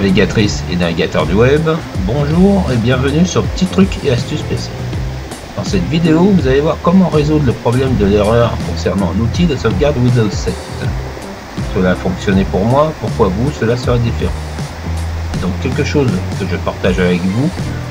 navigatrices et navigateurs du web, bonjour et bienvenue sur Petits Trucs et Astuces PC. Dans cette vidéo, vous allez voir comment résoudre le problème de l'erreur concernant l'outil de sauvegarde Windows 7. Cela a fonctionné pour moi, pourquoi vous, cela sera différent. Donc quelque chose que je partage avec vous,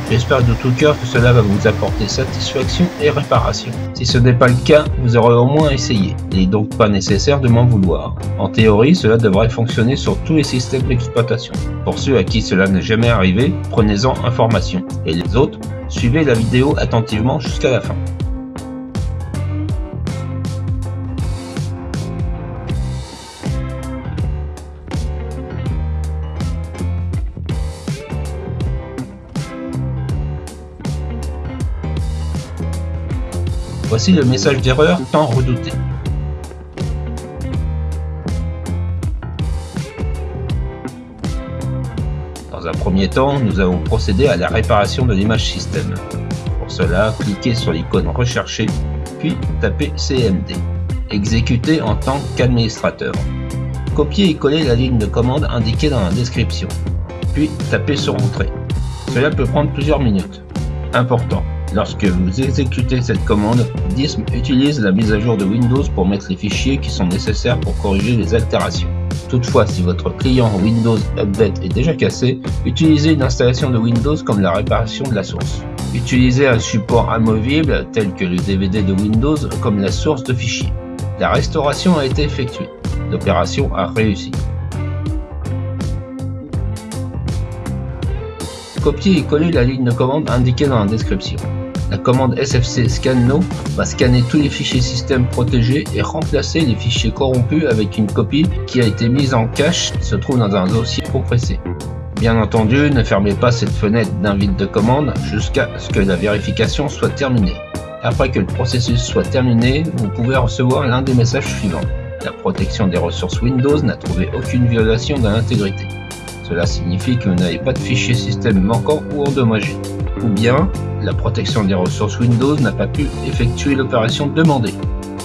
j'espère de tout cœur que cela va vous apporter satisfaction et réparation. Si ce n'est pas le cas, vous aurez au moins essayé. Il n'est donc pas nécessaire de m'en vouloir. En théorie, cela devrait fonctionner sur tous les systèmes d'exploitation. Pour ceux à qui cela n'est jamais arrivé, prenez-en information. Et les autres, suivez la vidéo attentivement jusqu'à la fin. Voici le message d'erreur tant redouté. Dans un premier temps, nous allons procéder à la réparation de l'image système. Pour cela, cliquez sur l'icône recherchée, puis tapez CMD. Exécutez en tant qu'administrateur. Copiez et collez la ligne de commande indiquée dans la description, puis tapez sur Entrée. Cela peut prendre plusieurs minutes. Important. Lorsque vous exécutez cette commande, DISM utilise la mise à jour de Windows pour mettre les fichiers qui sont nécessaires pour corriger les altérations. Toutefois, si votre client Windows Update est déjà cassé, utilisez une installation de Windows comme la réparation de la source. Utilisez un support amovible tel que le DVD de Windows comme la source de fichiers. La restauration a été effectuée. L'opération a réussi. Copiez et collez la ligne de commande indiquée dans la description. La commande SFC ScanNo va scanner tous les fichiers système protégés et remplacer les fichiers corrompus avec une copie qui a été mise en cache et se trouve dans un dossier compressé. Bien entendu, ne fermez pas cette fenêtre d'invite de commande jusqu'à ce que la vérification soit terminée. Après que le processus soit terminé, vous pouvez recevoir l'un des messages suivants. La protection des ressources Windows n'a trouvé aucune violation de l'intégrité. Cela signifie que vous n'avez pas de fichier système manquant ou endommagé. Ou bien, la protection des ressources Windows n'a pas pu effectuer l'opération demandée.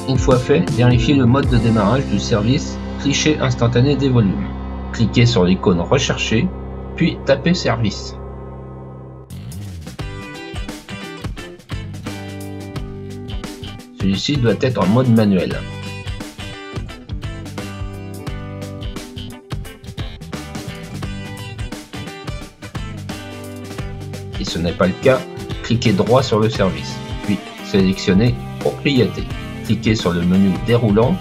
Une fois fait, vérifiez le mode de démarrage du service cliché instantané des volumes. Cliquez sur l'icône recherchée, puis tapez Service. Celui-ci doit être en mode manuel. Si ce n'est pas le cas, cliquez droit sur le service, puis sélectionnez Propriétés. Cliquez sur le menu déroulant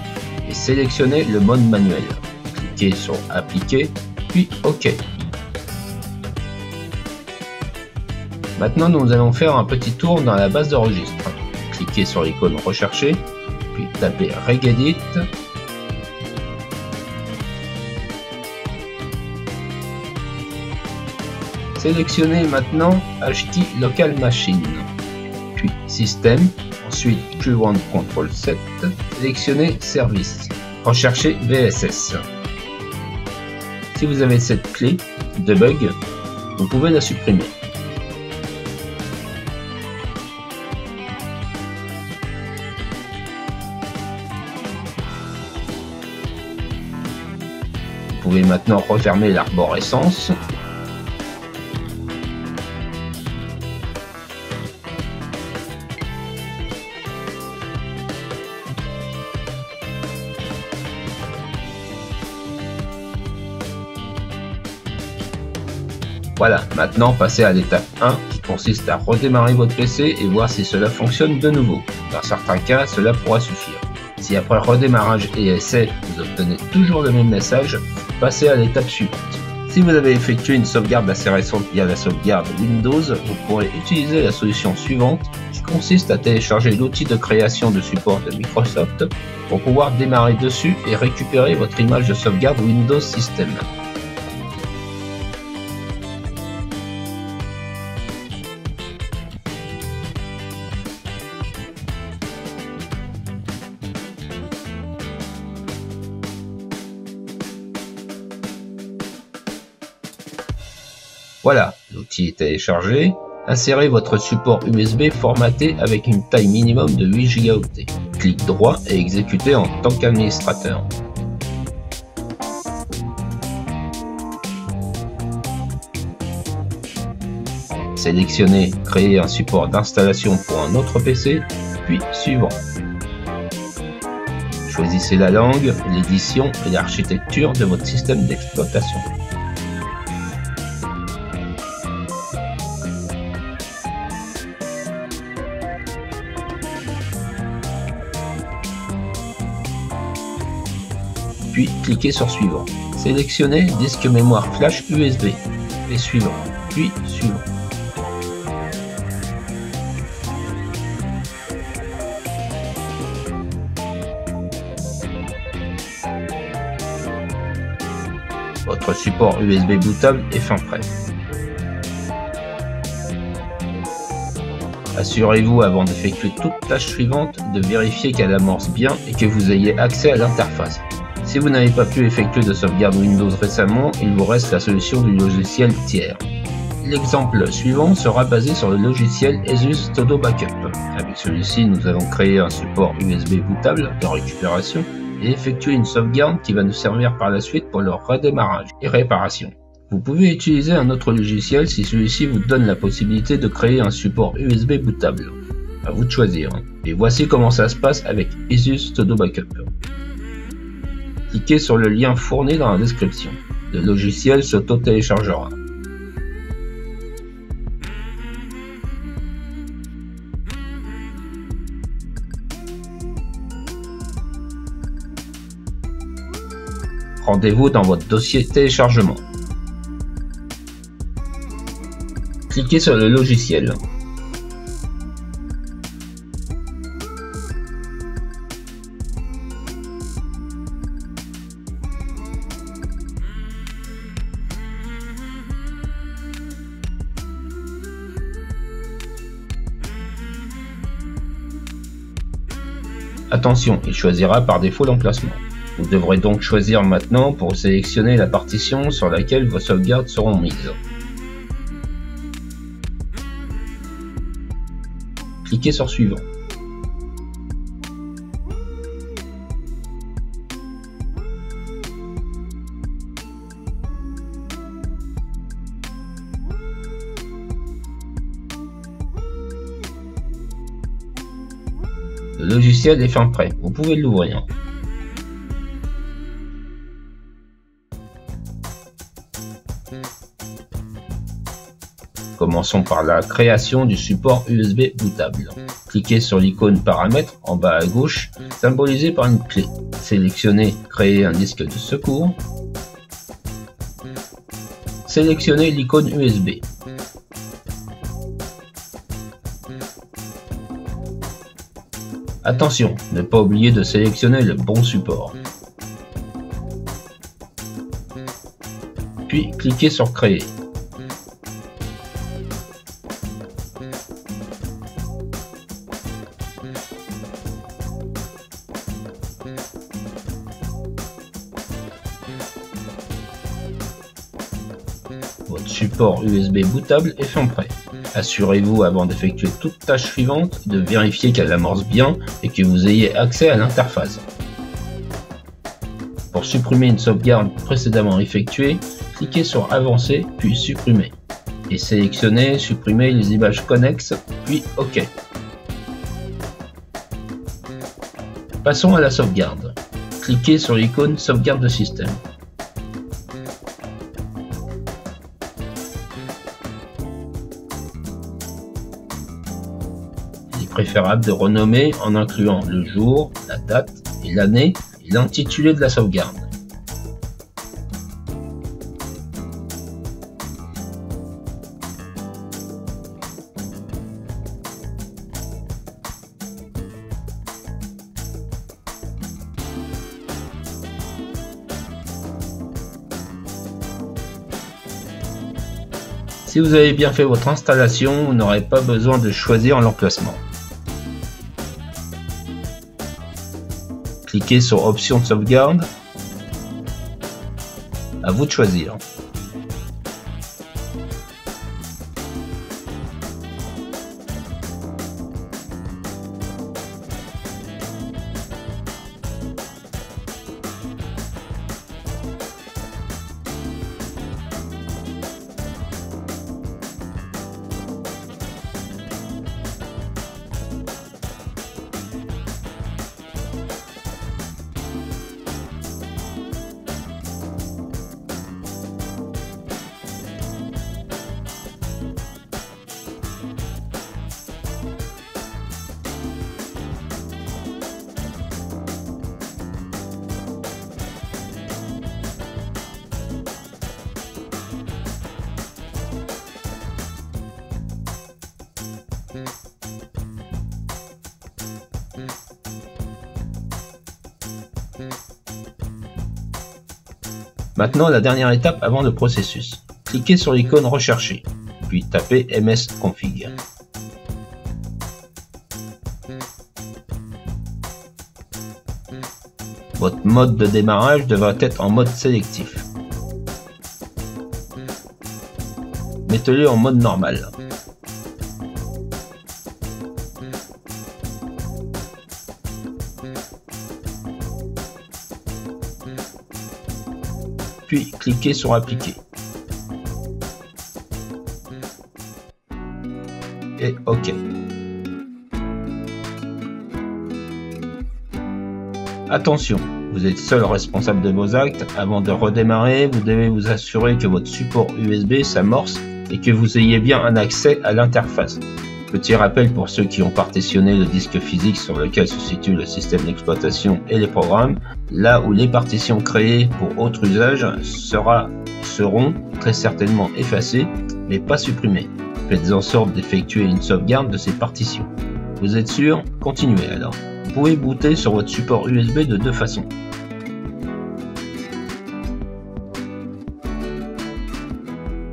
et sélectionnez le mode manuel. Cliquez sur Appliquer, puis OK. Maintenant, nous allons faire un petit tour dans la base de registre. Cliquez sur l'icône recherchée, puis tapez Regedit. Sélectionnez maintenant HT Local Machine, puis Système, ensuite Current Control Set, sélectionnez Service, recherchez VSS. Si vous avez cette clé de bug, vous pouvez la supprimer. Vous pouvez maintenant refermer l'arborescence. Voilà, maintenant passez à l'étape 1 qui consiste à redémarrer votre PC et voir si cela fonctionne de nouveau. Dans certains cas, cela pourra suffire. Si après redémarrage et essai, vous obtenez toujours le même message, passez à l'étape suivante. Si vous avez effectué une sauvegarde assez récente via la sauvegarde Windows, vous pourrez utiliser la solution suivante qui consiste à télécharger l'outil de création de support de Microsoft pour pouvoir démarrer dessus et récupérer votre image de sauvegarde Windows System. Voilà, l'outil est téléchargé. Insérez votre support USB formaté avec une taille minimum de 8 Go. Clic droit et exécutez en tant qu'administrateur. Sélectionnez « Créer un support d'installation pour un autre PC », puis « Suivant ». Choisissez la langue, l'édition et l'architecture de votre système d'exploitation. Puis cliquez sur Suivant. Sélectionnez Disque mémoire flash USB et Suivant, puis Suivant. Votre support USB bootable est fin prêt. Assurez-vous avant d'effectuer toute tâche suivante de vérifier qu'elle amorce bien et que vous ayez accès à l'interface. Si vous n'avez pas pu effectuer de sauvegarde Windows récemment, il vous reste la solution du logiciel tiers. L'exemple suivant sera basé sur le logiciel Asus Todo Backup. Avec celui-ci, nous allons créer un support USB bootable de récupération et effectuer une sauvegarde qui va nous servir par la suite pour leur redémarrage et réparation. Vous pouvez utiliser un autre logiciel si celui-ci vous donne la possibilité de créer un support USB bootable. À vous de choisir. Et voici comment ça se passe avec Asus Todo Backup. Cliquez sur le lien fourni dans la description. Le logiciel s'auto-téléchargera. Rendez-vous dans votre dossier téléchargement. Cliquez sur le logiciel. Attention, il choisira par défaut l'emplacement. Vous devrez donc choisir maintenant pour sélectionner la partition sur laquelle vos sauvegardes seront mises. Cliquez sur Suivant. Le logiciel est fin prêt, vous pouvez l'ouvrir. Commençons par la création du support USB bootable. Cliquez sur l'icône Paramètres en bas à gauche, symbolisée par une clé. Sélectionnez Créer un disque de secours. Sélectionnez l'icône USB. Attention, ne pas oublier de sélectionner le bon support. Puis cliquez sur Créer. Votre support USB bootable est fin prêt. Assurez-vous avant d'effectuer toute tâche suivante de vérifier qu'elle amorce bien et que vous ayez accès à l'interface. Pour supprimer une sauvegarde précédemment effectuée, cliquez sur Avancer puis Supprimer et sélectionnez Supprimer les images connexes puis OK. Passons à la sauvegarde. Cliquez sur l'icône Sauvegarde de système. Il est préférable de renommer en incluant le jour, la date et l'année et l'intitulé de la sauvegarde. Si vous avez bien fait votre installation, vous n'aurez pas besoin de choisir l'emplacement. Cliquez sur Options de sauvegarde. À vous de choisir. Maintenant, la dernière étape avant le processus. Cliquez sur l'icône recherchée, puis tapez msconfig. Votre mode de démarrage devra être en mode sélectif. Mettez-le en mode normal. Puis cliquez sur appliquer. Et OK. Attention, vous êtes seul responsable de vos actes. Avant de redémarrer, vous devez vous assurer que votre support USB s'amorce et que vous ayez bien un accès à l'interface. Petit rappel pour ceux qui ont partitionné le disque physique sur lequel se situe le système d'exploitation et les programmes, là où les partitions créées pour autre usage seront très certainement effacées, mais pas supprimées. Faites en sorte d'effectuer une sauvegarde de ces partitions. Vous êtes sûr? Continuez alors. Vous pouvez booter sur votre support USB de deux façons.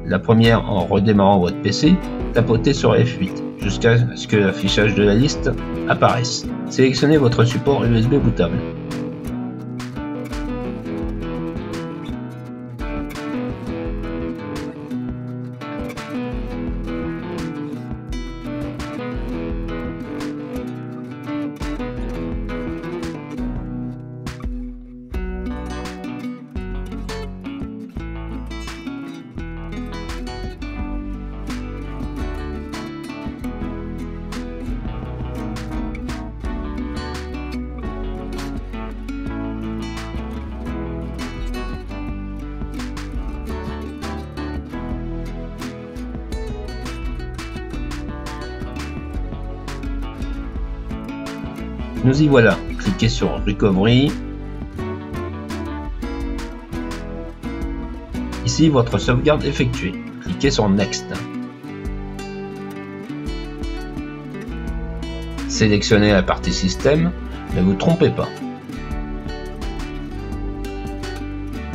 La première en redémarrant votre PC, tapotez sur F8 jusqu'à ce que l'affichage de la liste apparaisse. Sélectionnez votre support USB bootable. Nous y voilà, cliquez sur Recovery. Ici, votre sauvegarde effectuée. Cliquez sur Next. Sélectionnez la partie système, ne vous trompez pas.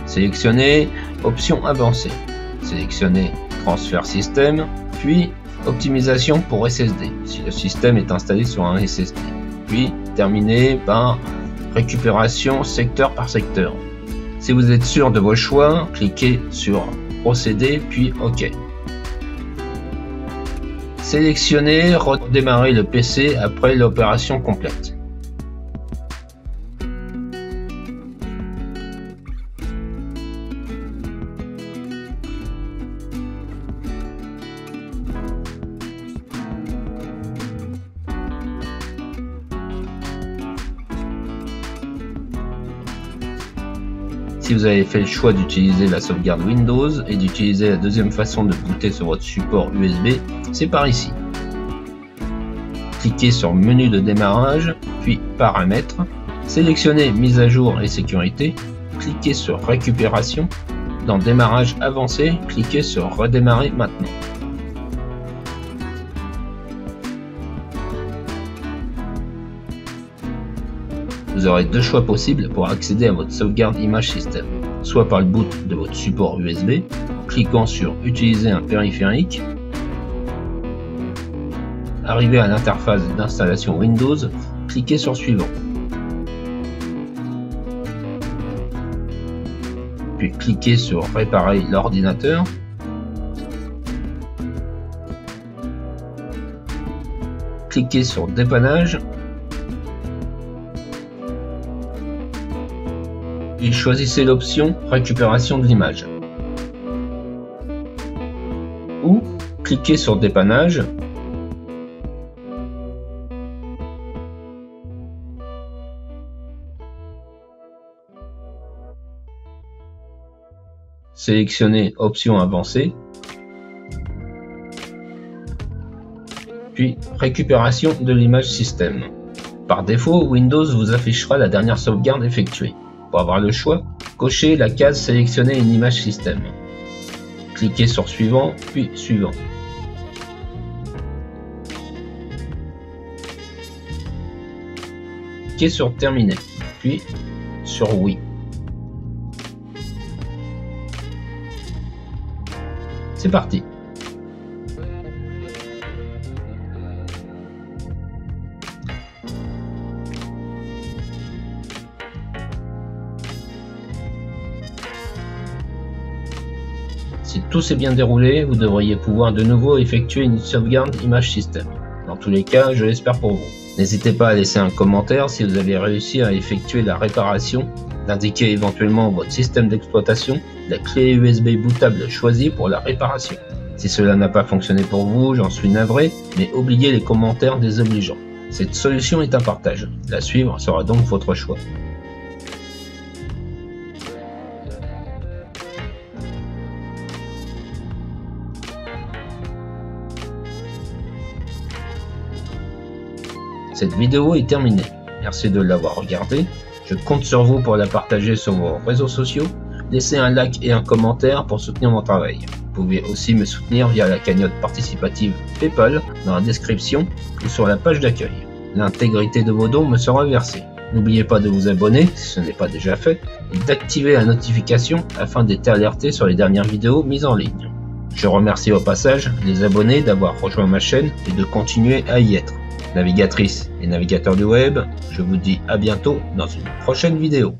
Sélectionnez Options avancées. Sélectionnez Transfert système, puis Optimisation pour SSD, si le système est installé sur un SSD. Puis terminez par récupération secteur par secteur. Si vous êtes sûr de vos choix, cliquez sur Procéder puis OK. Sélectionnez Redémarrer le PC après l'opération complète. Si vous avez fait le choix d'utiliser la sauvegarde Windows et d'utiliser la deuxième façon de booter sur votre support USB, c'est par ici. Cliquez sur Menu de démarrage, puis Paramètres, sélectionnez Mise à jour et sécurité, cliquez sur Récupération, dans Démarrage avancé, cliquez sur Redémarrer maintenant. Vous aurez deux choix possibles pour accéder à votre sauvegarde image système, soit par le boot de votre support USB, en cliquant sur Utiliser un périphérique, arrivé à l'interface d'installation Windows, cliquez sur Suivant, puis cliquez sur Réparer l'ordinateur, cliquez sur Dépannage, et choisissez l'option Récupération de l'image. Ou cliquez sur Dépannage, sélectionnez Options avancées, puis Récupération de l'image système. Par défaut, Windows vous affichera la dernière sauvegarde effectuée. Pour avoir le choix, cochez la case Sélectionner une image système. Cliquez sur Suivant, puis Suivant. cliquez sur terminer, puis sur oui. C'est parti. Si tout s'est bien déroulé, vous devriez pouvoir de nouveau effectuer une sauvegarde image système. Dans tous les cas, je l'espère pour vous. N'hésitez pas à laisser un commentaire si vous avez réussi à effectuer la réparation, d'indiquer éventuellement votre système d'exploitation, la clé USB bootable choisie pour la réparation. Si cela n'a pas fonctionné pour vous, j'en suis navré, mais oubliez les commentaires désobligeants. Cette solution est un partage. La suivre sera donc votre choix. Cette vidéo est terminée. Merci de l'avoir regardée. Je compte sur vous pour la partager sur vos réseaux sociaux. Laissez un like et un commentaire pour soutenir mon travail. Vous pouvez aussi me soutenir via la cagnotte participative PayPal dans la description ou sur la page d'accueil. L'intégrité de vos dons me sera versée. N'oubliez pas de vous abonner si ce n'est pas déjà fait et d'activer la notification afin d'être alerté sur les dernières vidéos mises en ligne. Je remercie au passage les abonnés d'avoir rejoint ma chaîne et de continuer à y être. Navigatrices et navigateurs du web, je vous dis à bientôt dans une prochaine vidéo.